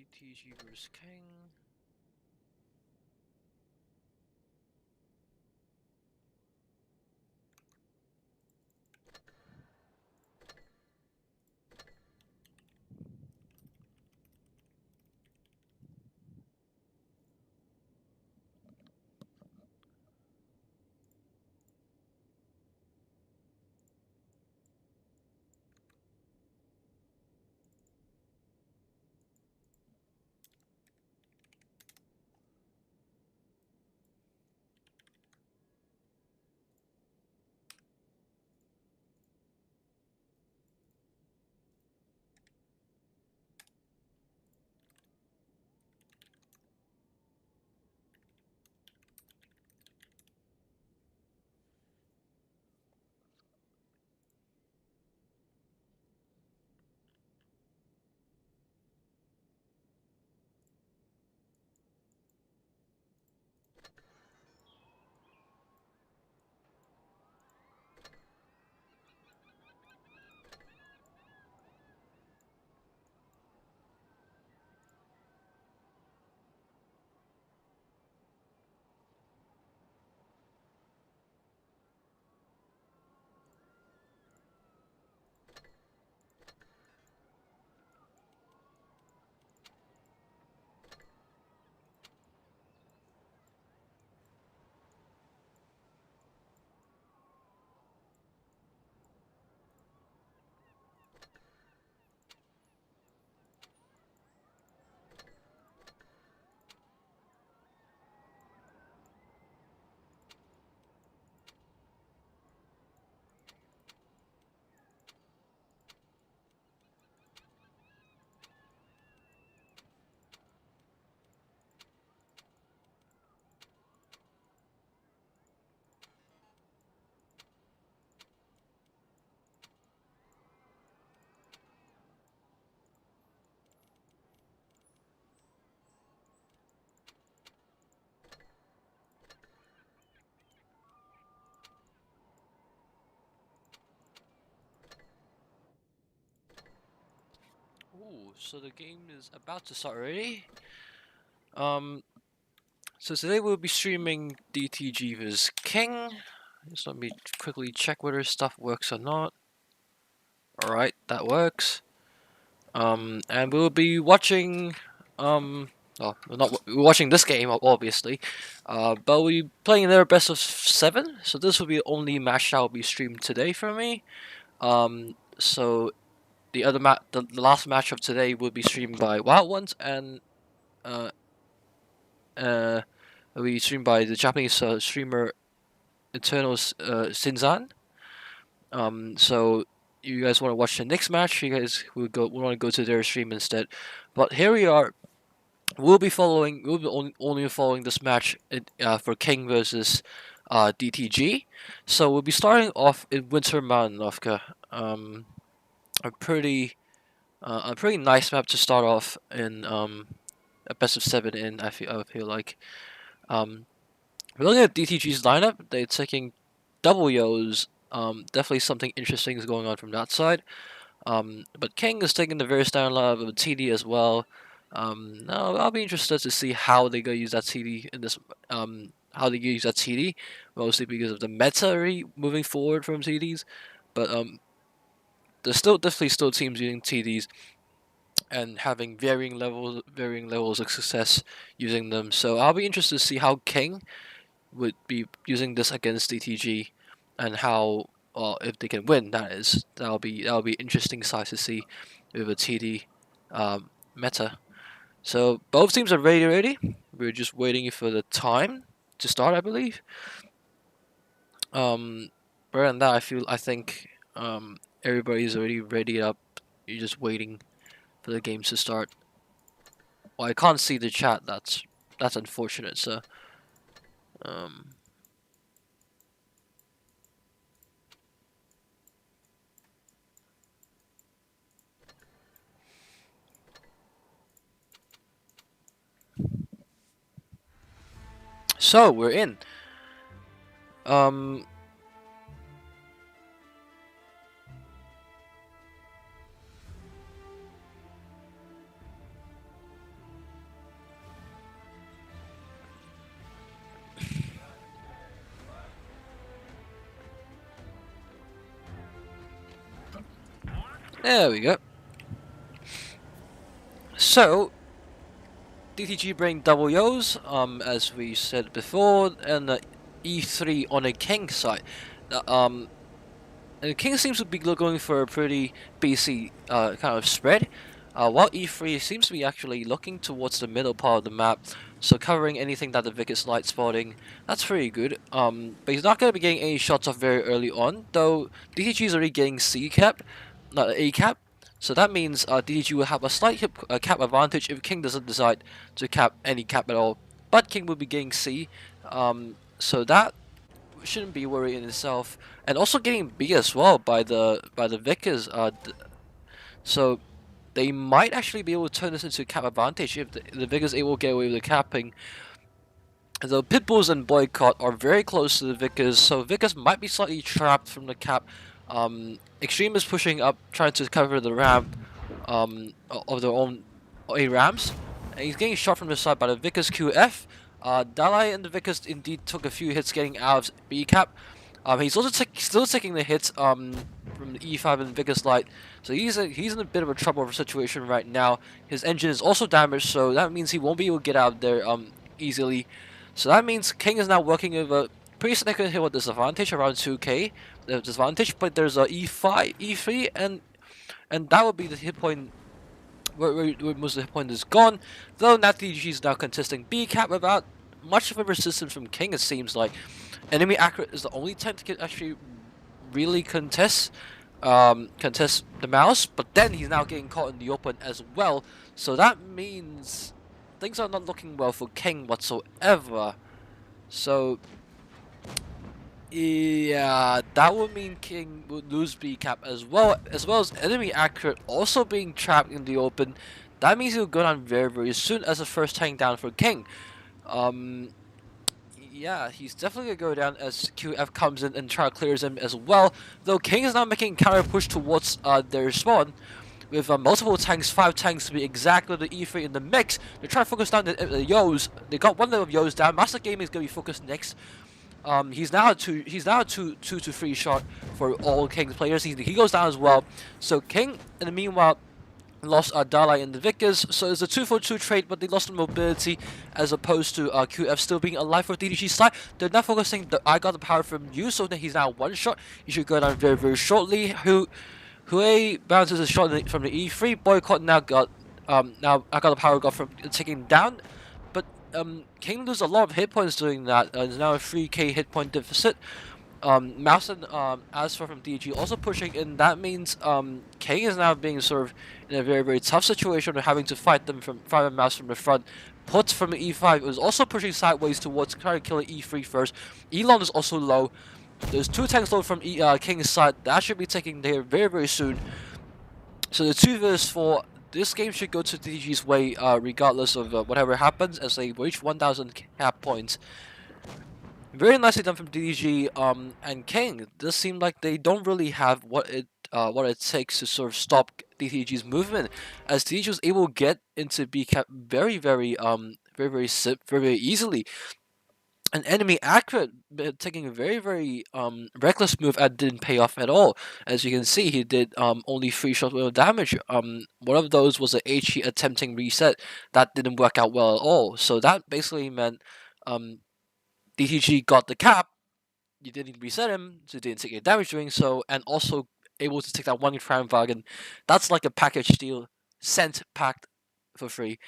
DTG vs King. Ooh, so the game is about to start already. So today we'll be streaming DTG vs King. Just let me quickly check whether stuff works or not. Alright, that works. And we'll be watching, well, we're watching this game, obviously. But we'll be playing their best of 7, so this will be the only match that will be streamed today for me. So the the last match of today will be streamed by Wild Ones, and will be streamed by the Japanese streamer Eternal Sinzan. So you guys want to watch the next match? You guys want to go to their stream instead. But here we are. We'll be only following this match for King versus DTG. So we'll be starting off in Winter Malinovka. A pretty nice map to start off in a best of 7 in. I feel like. We're looking at DTG's lineup. They're taking double Yos. Definitely something interesting is going on from that side. But King is taking the very standard lineup of TD as well. Now I'll be interested to see how they go use that TD in this. How they use that TD, mostly because of the meta moving forward from TDs. But there's definitely still teams using TDs and having varying levels of success using them. So I'll be interested to see how King would be using this against DTG, and how, well, if they can win, that is, that'll be interesting sight to see with a TD meta. So both teams are ready. We're just waiting for the time to start, I believe. Other than that, I think everybody's already ready up. You're just waiting for the games to start. Well, I can't see the chat. That's unfortunate. So we're in. There we go. So DTG bring double Yos, as we said before, and E3 on a King side. And the King seems to be going for a pretty BC kind of spread, while E3 seems to be actually looking towards the middle part of the map, so covering anything that the Vic is light spotting. That's pretty good. But he's not going to be getting any shots off very early on, though DTG is already getting C cap, not A cap. So that means DTG will have a slight cap advantage if King doesn't decide to cap any cap at all. But King will be getting C, so that shouldn't be worried in itself, and also getting B as well by the Vickers. So they might actually be able to turn this into cap advantage if the Vickers able to get away with the capping. The Pitbulls and Boycott are very close to the Vickers, so Vickers might be slightly trapped from the cap. Extreme is pushing up, trying to cover the ramp of their own A ramps, and he's getting shot from the side by the Vickers QF. Dalai and the Vickers indeed took a few hits getting out of B cap. He's also still taking the hits from the E5 and Vickers light, so he's in a bit of a trouble situation right now. His engine is also damaged, so that means he won't be able to get out there easily. So that means King is now working with a pretty significant hit with disadvantage around 2k disadvantage, but there's a E5, E3, and that would be the hit point where most of the hit point is gone. Though NatDG is now contesting B cap without much of a resistance from King, it seems like. Enemy accurate is the only tank to actually really contest the mouse, but then he's now getting caught in the open as well. So that means things are not looking well for King whatsoever. So yeah, that would mean King would lose B cap as well as enemy accurate also being trapped in the open. That means he'll go down very, very soon as the first tank down for King. Yeah, he's definitely gonna go down as QF comes in and try to clears him as well. Though King is now making counter push towards their spawn with multiple tanks, 5 tanks to be exact with the E3 in the mix. They try to focus down the Yos. They got one of Yos down. Master Gaming is gonna be focused next. He's now a two to 3 shot for all King's players. He goes down as well. So King, in the meanwhile, lost Dalai and the Vickers, so it's a 2-for-2 trade, but they lost the mobility as opposed to QF still being alive for DDG side. They're now focusing the I got the power from you, so that he's now 1 shot. He should go down very, very shortly. Hue bounces a shot from the E3. Boycott now got now I got the power got from taking down, but King loses a lot of hit points doing that. There's now a 3k hit point deficit. Mouse and Asphalt from DG also pushing in. That means King is now being sort of in a very, very tough situation of having to fight them from Mouse from the front. Put from the E5 was also pushing sideways towards trying to kill the E3 first. Elon is also low. There's 2 tanks low from King's side. That should be taken there very, very soon. So the 2 vs 4. This game should go to DG's way regardless of whatever happens as they reach 1,000 cap points. Very nicely done from DDG and King. It does seem like they don't really have what it takes to sort of stop DDG's movement, as DDG was able to get into B cap very, very easily. An enemy accurate taking a very, very reckless move and didn't pay off at all. As you can see, he did only 3 shots worth of damage. One of those was a HE attempting reset that didn't work out well at all. So that basically meant DTG got the cap, you didn't reset him, so you didn't take any damage doing so, and also able to take that 1 Crown Wagon. That's like a package deal, sent packed for free.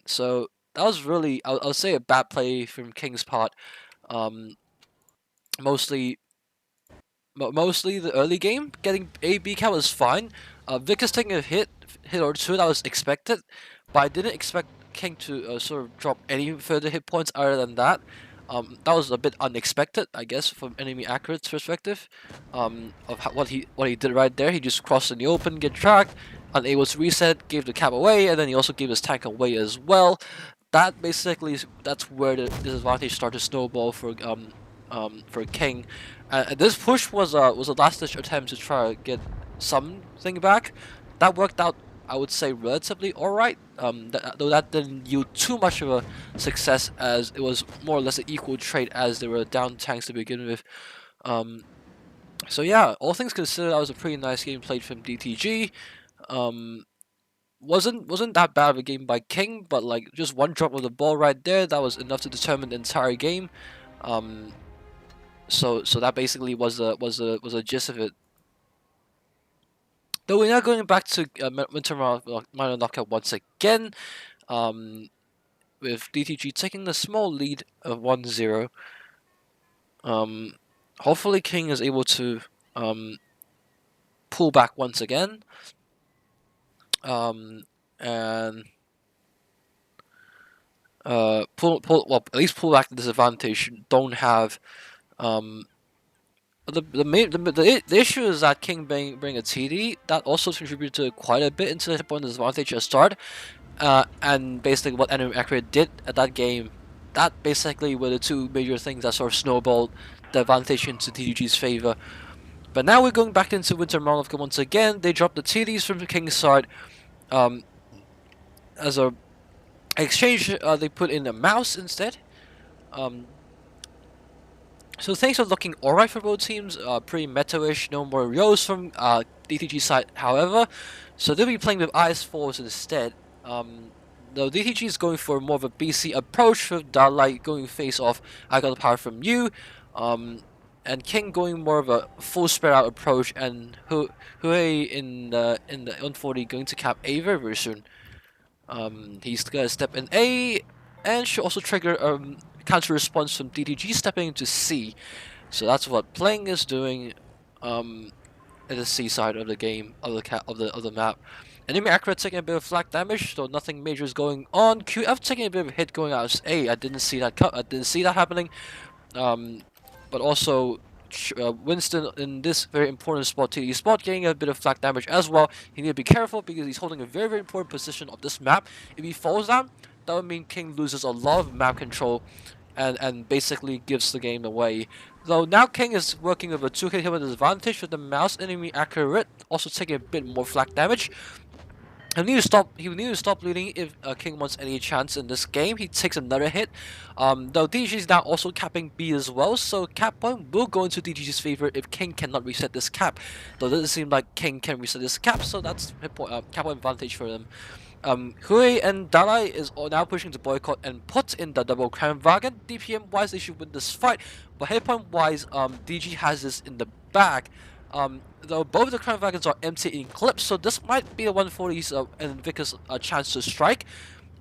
So that was really, I'll say, a bad play from King's part. Mostly the early game, getting a B cap was fine. Victor's taking a hit or 2 that was expected, but I didn't expect King to sort of drop any further hit points other than that. That was a bit unexpected, I guess, from enemy accurate's perspective. Of what he did right there. He just crossed in the open, get tracked, unable to reset, gave the cap away, and then he also gave his tank away as well. That basically that's where the disadvantage started to snowball for King. This push was a last-ditch attempt to try to get something back. That worked out, I would say, relatively alright, though that didn't yield too much of a success, as it was more or less an equal trade as there were down tanks to begin with. So yeah, all things considered, that was a pretty nice game played from DTG. Um, wasn't that bad of a game by King, but like just one drop of the ball right there, that was enough to determine the entire game. Um, so that basically was the gist of it. Though we're now going back to Winter Minor Knockout once again, um, with DTG taking the small lead of 1-0. Hopefully King is able to pull back once again, and well, at least pull back the disadvantage. Don't have the issue is that King bring a TD that also contributed to quite a bit into the hit point disadvantage at start. And basically what Enemy Accurate did at that game, that basically were the two major things that sort of snowballed the advantage into TDG's favor. But now we're going back into Winter Monarch once again. They dropped the TDs from the King's side. As a exchange, they put in a mouse instead. So things are looking alright for both teams. Pretty meta-ish. No more Rose from DTG side, however. So they'll be playing with IS-4s instead. Though DTG is going for more of a BC approach with Dalai going face off. I got the power from you. And King going more of a full spread out approach, and Hui in the 140 going to cap A very, very soon. He's gonna step in A, and should also trigger counter response from DTG stepping into C. So that's what playing is doing at the C side of the game of the map. Enemy Accurate taking a bit of flak damage, so nothing major is going on. QF taking a bit of a hit going out as A. I didn't see that happening. But also Winston in this very important spot, TD spot, getting a bit of flak damage as well. He need to be careful because he's holding a very, very important position of this map. If he falls down, that would mean King loses a lot of map control and basically gives the game away. Though now King is working with a 2-hit hit with advantage with the mouse. Enemy Accurate also taking a bit more flak damage. He need to stop leading if King wants any chance in this game. He takes another hit. Though DG is now also capping B as well, so cap point will go into DG's favor if King cannot reset this cap. Though it doesn't seem like King can reset this cap, so that's hit point, cap point advantage for them. Hui and Dalai is now pushing to boycott and put in the double crown wagon. DPM wise, they should win this fight, but hit point wise, DG has this in the bag. Though both the crown wagons are empty in clips, so this might be the 140's and Vickers chance to strike.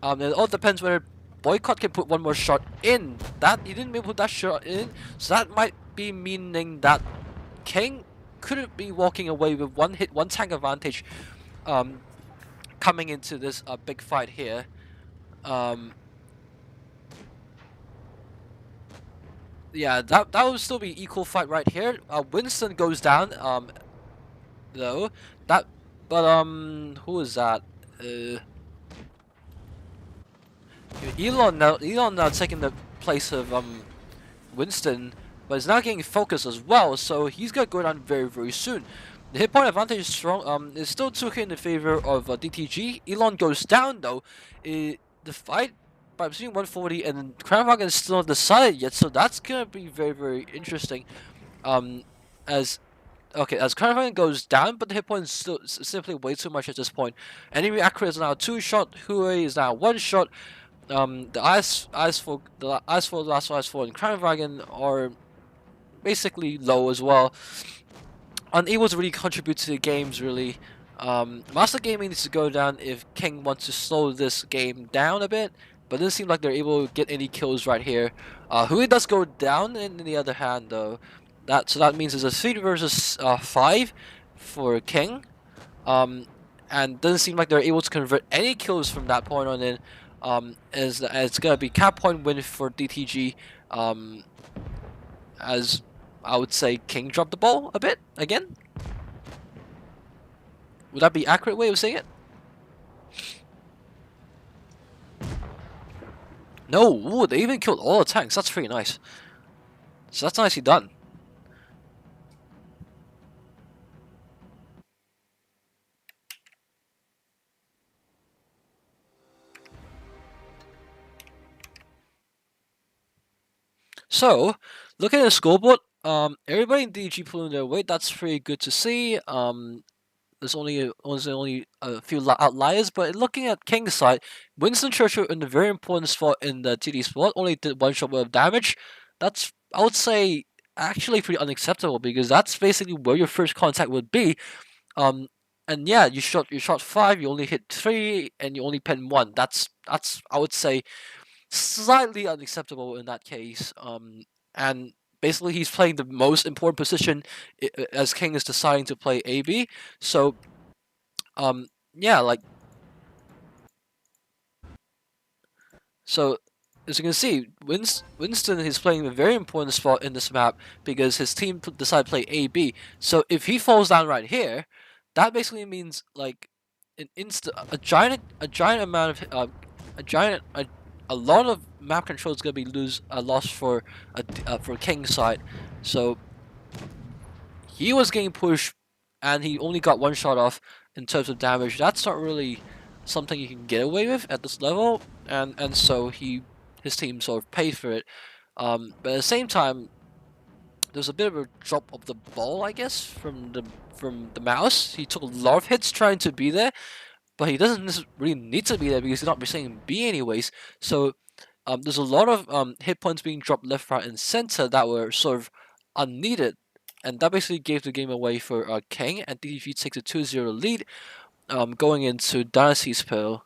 It all depends whether Boycott can put one more shot in. That he didn't put that shot in, so that might be meaning that King couldn't be walking away with one hit, one tank advantage. Coming into this big fight here. Yeah, that would still be equal fight right here. Winston goes down. Though that, but who is that? Elon now taking the place of Winston, but is now getting focus as well. So he's gonna go down very, very soon. The hit point advantage is strong. Is still 2K in the favor of DTG. Elon goes down though. The fight between 140 and Crown Wagon is still not decided yet, so that's gonna be very, very interesting. As Crown Wagon goes down, but the hit point is still simply way too much at this point. Enemy Accurate is now 2-shot. Hui is now 1-shot. The eyes for the last eyes for and Crown Wagon are basically low as well. Unable to really contribute to the games really. Master Gaming needs to go down if King wants to slow this game down a bit, but it doesn't seem like they're able to get any kills right here. Hui does go down in the other hand though. So that means it's a 3 versus 5 for King. And doesn't seem like they're able to convert any kills from that point on in. As it's gonna be cap point win for DTG. As I would say King dropped the ball a bit again. Would that be accurate way of saying it? No, ooh, they even killed all the tanks. That's pretty nice. So that's nicely done. So, looking at the scoreboard, Everybody in DG pulling their weight. That's pretty good to see. There's only a few outliers, but looking at King's side, Winston Churchill in a very important spot in the TD spot only did one shot worth of damage. That's, I would say, actually pretty unacceptable because that's basically where your first contact would be. Um, and yeah, you shot five, you only hit three, and you only pen one. That's I would say slightly unacceptable in that case. And basically he's playing the most important position as King is deciding to play AB. So yeah, like, so as you can see, Winston is playing a very important spot in this map because his team decided to play AB. So if he falls down right here, that basically means like a giant amount of a lot of map control is gonna be lost for King's side. So he was getting pushed, and he only got one shot off in terms of damage. That's not really something you can get away with at this level, and so his team sort of paid for it. But at the same time, there's a bit of a drop of the ball, I guess, from the mouse. He took a lot of hits trying to be there, but he doesn't really need to be there because he's not receiving B anyways. So there's a lot of hit points being dropped left, right, and center that were sort of unneeded, and that basically gave the game away for King, and DDG takes a 2-0 lead going into Dynasty's Pearl.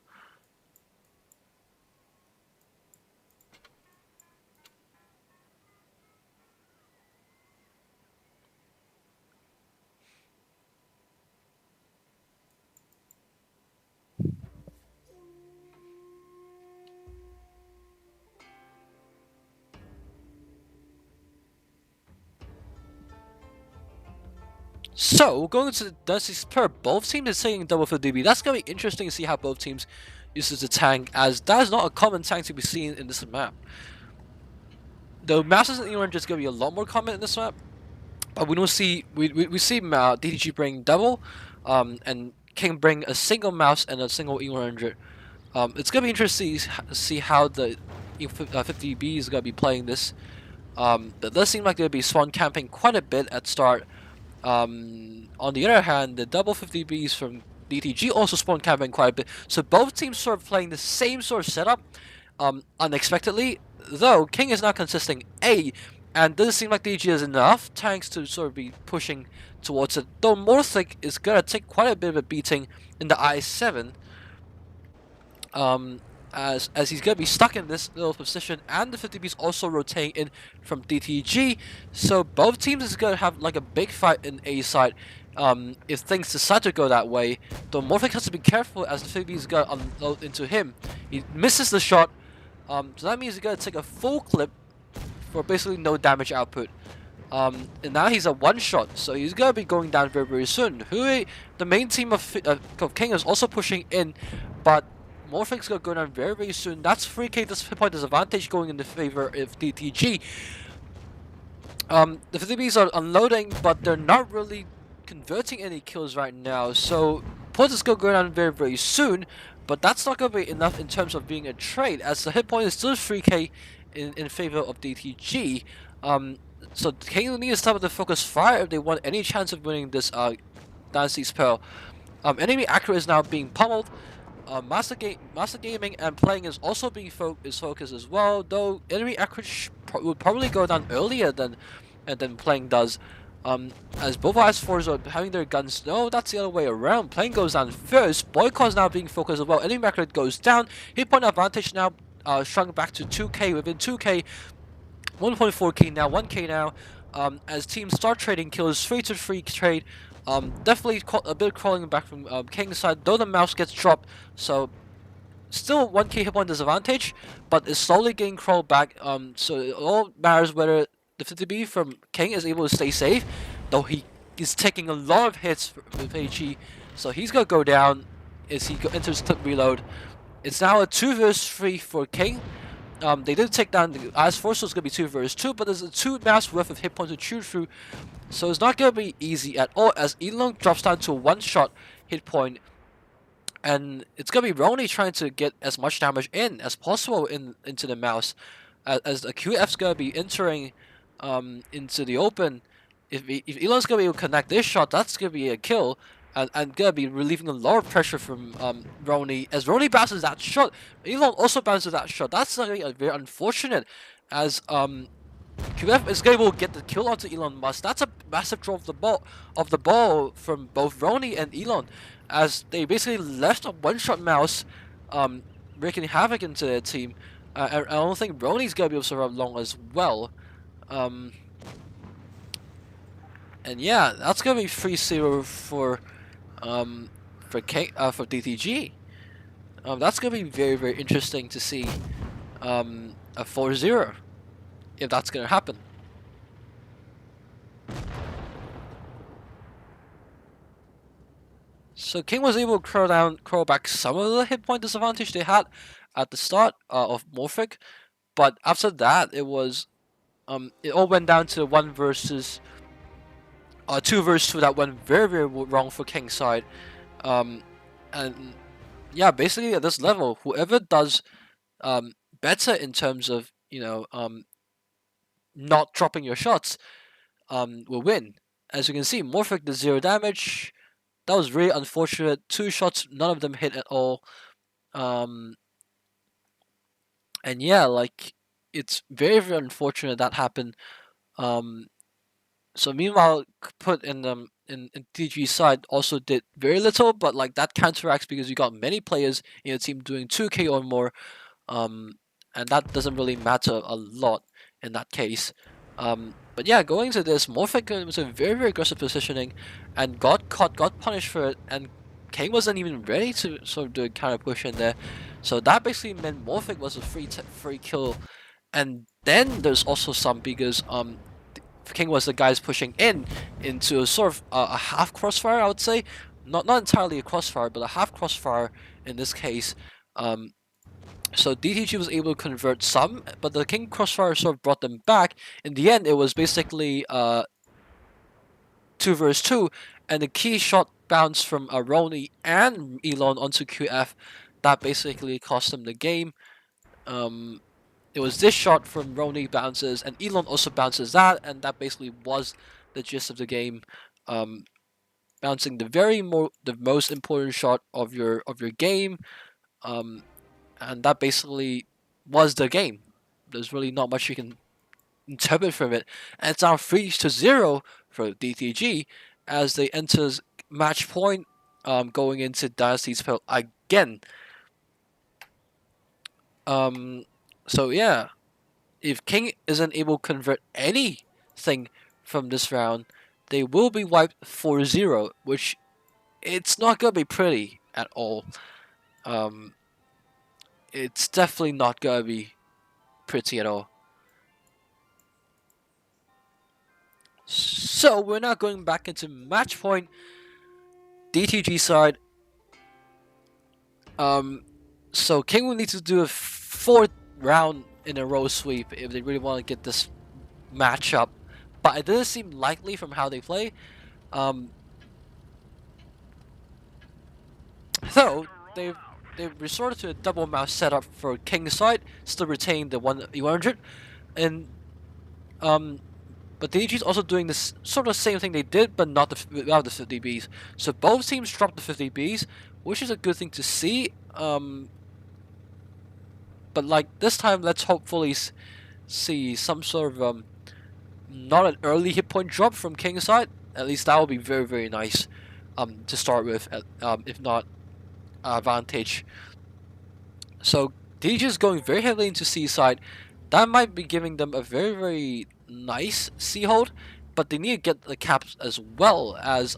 So, going to Dynasty's Pearl, both teams are saying double for DB. That's going to be interesting to see how both teams uses the tank, as that is not a common tank to be seen in this map. The Masters and Elon just going to be a lot more common in this map, but we don't see we see DDG bring double, and King bring a single mouse and a single E100. It's gonna be interesting to see how the 50B is gonna be playing this. It does seem like they'll be spawn camping quite a bit at start. On the other hand, the double 50Bs from DTG also spawn camping quite a bit. So both teams sort of playing the same sort of setup, unexpectedly. Though King is not consisting A, and doesn't seem like DG has enough tanks to sort of be pushing towards it. Though Morthic is gonna take quite a bit of a beating in the I7. As he's gonna be stuck in this little position, and the 50B's also rotating in from DTG, so both teams is gonna have like a big fight in A side. If things decide to go that way, though Morphic has to be careful as the 50B is gonna unload into him. He misses the shot, so that means he's gonna take a full clip for basically no damage output. And now he's a one shot, so he's gonna be going down very, very soon. The main team of King is also pushing in, but Morphic's gonna go down very, very soon. That's 3k hit point disadvantage going in the favor of DTG. The 50Bs are unloading, but they're not really converting any kills right now, so points is gonna go down very, very soon, but that's not gonna be enough in terms of being a trade, as the hit point is still 3k in favor of DTG. So King needs to start with the focus fire if they want any chance of winning this Dynasty's Pearl. Enemy accurate is now being pummeled. Master Gaming and playing is also being focused as well, though enemy accurate would probably go down earlier than playing does. As both IS4s are having their guns, no, that's the other way around. Playing goes down first, Boycott now being focused as well. Enemy accurate goes down, hit point advantage now shrunk back to 2k, within 2k, 1.4k now, 1k now, as teams start trading kills, 3-3 trade. Definitely a bit crawling back from King's side, though the mouse gets dropped, so still 1k hit point disadvantage, but it's slowly getting crawled back. So it all matters whether the 50B from King is able to stay safe, though he is taking a lot of hits with HE, so he's gonna go down as he enters clip reload. It's now a 2 vs 3 for King. They did take down the IS4, so it's gonna be 2 vs 2, but there's a 2 mass worth of hit points to chew through. So it's not going to be easy at all, as Elon drops down to a one-shot hit point, and it's going to be Roni trying to get as much damage in as possible into the mouse, as the QF's going to be entering into the open. If Elon's gonna be able to connect this shot, that's gonna be a kill, and gonna be relieving a lot of pressure from Roni. As Roni bounces that shot, Elon also bounces that shot. That's gonna be very unfortunate, as QF is able to get the kill onto Elon Musk. That's a massive draw of the ball from both Roni and Elon, as they basically left a one-shot mouse, wreaking havoc into their team. I don't think Roni's gonna be able to survive long as well. And yeah, that's gonna be 3-0 for DTG. That's gonna be very, very interesting to see a 4-0 if that's gonna happen. So King was able to crawl back some of the hit point disadvantage they had at the start of Morphic, but after that it was it all went down to 2 versus 2 that went very, very wrong for King's side. And yeah, basically at this level, whoever does better in terms of, you know, not dropping your shots will win. As you can see, Morphic did 0 damage. That was really unfortunate. 2 shots, none of them hit at all. And yeah, like, it's very, very unfortunate that happened. So meanwhile, put in DG side also did very little, but like that counteracts because you got many players in your team doing 2k or more, and that doesn't really matter a lot in that case. But yeah, going to this, Morphic was a very, very aggressive positioning, and got caught, got punished for it, and King wasn't even ready to sort of do a counter push in there. So that basically meant Morphic was a free kill, and then there's also some because King was the guys pushing into a sort of a half crossfire, I would say, not entirely a crossfire, but a half crossfire in this case. So DTG was able to convert some, but the King crossfire sort of brought them back. In the end, it was basically 2 versus 2, and the key shot bounced from Roni and Elon onto QF. That basically cost them the game. It was this shot from Roni bounces, and Elon also bounces that, and that basically was the gist of the game. Bouncing the most important shot of your game, and that basically was the game. There's really not much you can interpret from it, and it's now 3-0 for DTG as they enter match point, going into Dynasty's Pale again. So yeah, if King isn't able to convert anything from this round, they will be wiped 4-0, which it's not gonna be pretty at all. It's definitely not gonna be pretty at all. So we're now going back into match point. DTG side. So King will need to do a 4th round in a row sweep if they really want to get this matchup, but it doesn't seem likely from how they play. So they've resorted to a double mouse setup for King's side, still retain the 100, and but DTG is also doing this sort of same thing they did, but not without the 50 Bs. So both teams dropped the 50 Bs, which is a good thing to see. But like this time, let's hopefully see some sort of not an early hit point drop from King's side. At least that would be very, very nice to start with. If not advantage. So DTG is going very heavily into C side. That might be giving them a very, very nice C hold, but they need to get the caps as well, as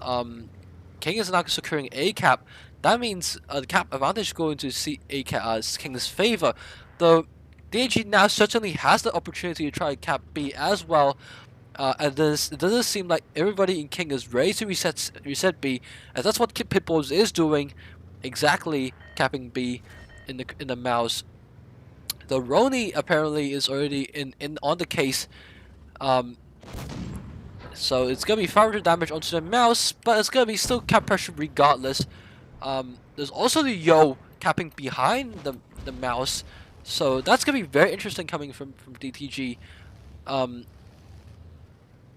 King is now securing A cap. That means the cap advantage going to C A cap as King's favor. Though DTG now certainly has the opportunity to try cap B as well. And it doesn't seem like everybody in King is ready to reset B, as that's what Pitbulls is doing, exactly capping B in the mouse. The Roni apparently is already on the case, so it's gonna be 500 damage onto the mouse, but it's gonna be still cap pressure regardless. There's also the Yo capping behind the mouse, so that's gonna be very interesting coming from DTG.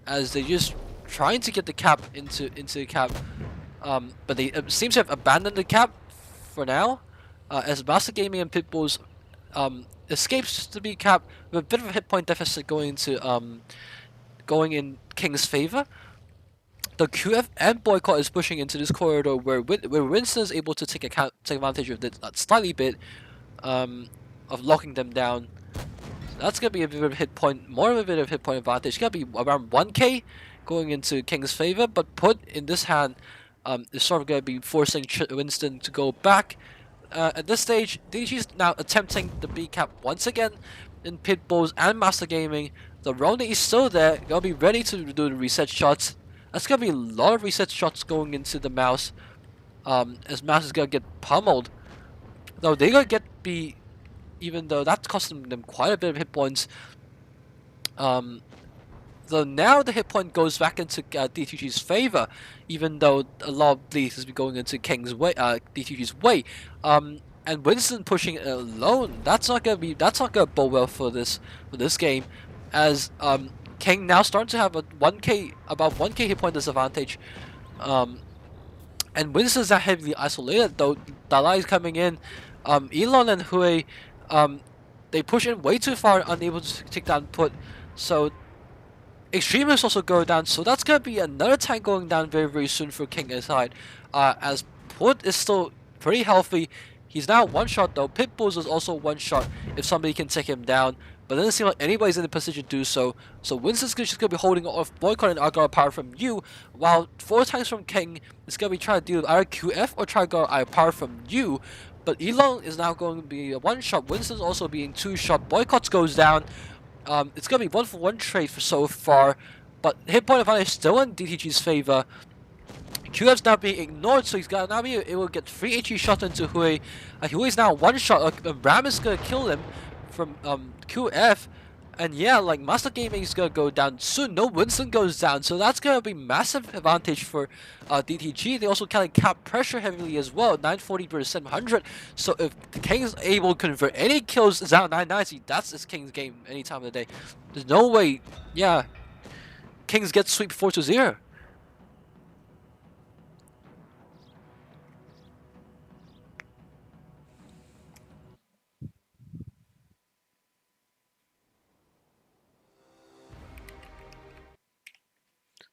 as they just trying to get the cap into the cap. But they seems to have abandoned the cap for now, as Master Gaming and Pitbull's escapes to be capped with a bit of a hit point deficit going in King's favor. The QF and Boycott is pushing into this corridor where Winston is able to take advantage of that slightly bit of locking them down. That's gonna be a bit of a hit point, more of a bit of hit point advantage. It's gonna be around 1k going into King's favor, but put in this hand is sort of gonna be forcing Winston to go back. At this stage, DG's now attempting the B cap once again in Pitbulls and Master Gaming. The Roni is still there, gonna be ready to do the reset shots. That's gonna be a lot of reset shots going into the Mouse, as Mouse is gonna get pummeled. Though they're gonna get B, even though that's costing them quite a bit of hit points. So now the hit point goes back into DTG's favor, even though a lot of Blitz has been going into King's way, DTG's way. And Winston pushing it alone. That's not gonna bode well for this game, as King now starting to have about 1k hit point disadvantage. And Winston's not heavily isolated though. Dalai is coming in. Elon and Hui, they push in way too far, unable to take down Put. So Extremists also go down, so that's gonna be another tank going down very, very soon for King aside. As Put is still pretty healthy. He's now one shot though. Pitbulls is also one shot if somebody can take him down, but it doesn't seem like anybody's in the position to do so. So Winston's just gonna be holding off Boycott and Argyle power from you, while 4 tanks from King is gonna be trying to deal with either QF or try to go power from you. But Elon is now going to be a one shot. Winston's also being 2 shot. Boycotts goes down. It's gonna be 1-for-1 trade for so far, but hit point advantage still in DTG's favor. QF's now being ignored, so he's gonna now be able to get 3 HE shot into Hui. Hui's now one shot. Ram is gonna kill him from QF, and yeah, like Master Gaming is gonna go down soon. No Winston goes down, so that's gonna be massive advantage for DTG. They also kind of cap pressure heavily as well, 940 versus 700. So if the King is able to convert any kills down 990, that's this King's game any time of the day. There's no way, yeah, Kings get sweep 4-0.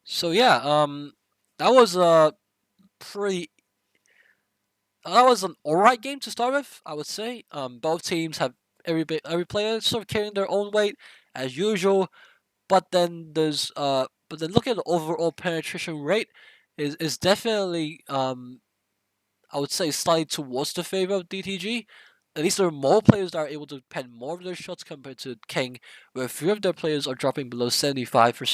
So yeah, that was a pretty that was an alright game to start with, I would say. Both teams have every player sort of carrying their own weight as usual, but then looking at the overall penetration rate is definitely I would say slightly towards the favor of DTG. At least there are more players that are able to pen more of their shots compared to King, where 3 of their players are dropping below 75%.